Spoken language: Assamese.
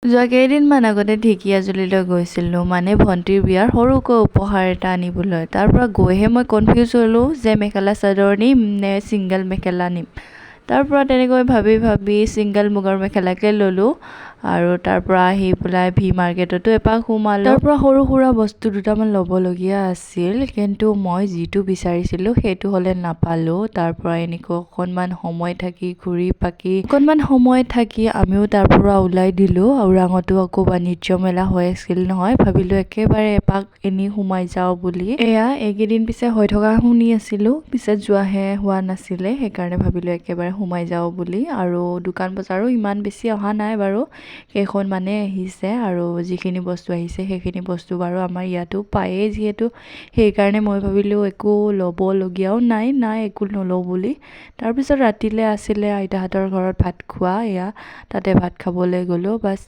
যোৱা কেইদিনমান আগতে ঢেকীয়াজুলিলৈ গৈছিলোঁ মানে ভণ্টিৰ বিয়াৰ সৰুকৈ উপহাৰ এটা আনিবলৈ। তাৰ পৰা গৈহে মই কনফিউজ হ'লোঁ যে মেখেলা চাদৰ নিম নে ছিংগল মেখেলা নিম। তাৰ পৰা তেনেকৈ ভাবি ছিংগল মুগাৰ মেখেলাকে ল'লোঁ আৰু তাৰ পৰা আহি পেলাই ভি মাৰ্কেটতো এপাক সোমালোঁ। তাৰ পৰা সৰু সুৰা বস্তু দুটামান ল'বলগীয়া আছিল, কিন্তু মই যিটো বিচাৰিছিলোঁ সেইটো হ'লে নাপালোঁ। তাৰ পৰা এনেকৈ অকণমান সময় থাকি ঘূৰি পাকি অকণমান সময় থাকি আমিও তাৰ পৰা ওলাই দিলোঁ। ওৰাঙতো আকৌ বাণিজ্য মেলা হৈ আছিল নহয়, ভাবিলোঁ একেবাৰে এপাক এনেই সোমাই যাওঁ বুলি। এইকেইদিন পিছে হৈ থকা শুনি আছিলোঁ, পিছে যোৱাহে হোৱা নাছিলে, সেইকাৰণে ভাবিলোঁ একেবাৰে সোমাই যাওঁ বুলি। আৰু দোকান বজাৰো ইমান বেছি অহা নাই বাৰু, কেইখনমানে আহিছে আৰু যিখিনি বস্তু আহিছে সেইখিনি বস্তু বাৰু আমাৰ ইয়াতো পায়েই যিহেতু, সেইকাৰণে মই ভাবিলোঁ একো ল'বলগীয়াও নাই একো নলওঁ বুলি। তাৰপিছত ৰাতিলৈ আছিলে আইতাহঁতৰ ঘৰত ভাত খোৱা, তাতে ভাত খাবলৈ গ'লোঁ। বাছ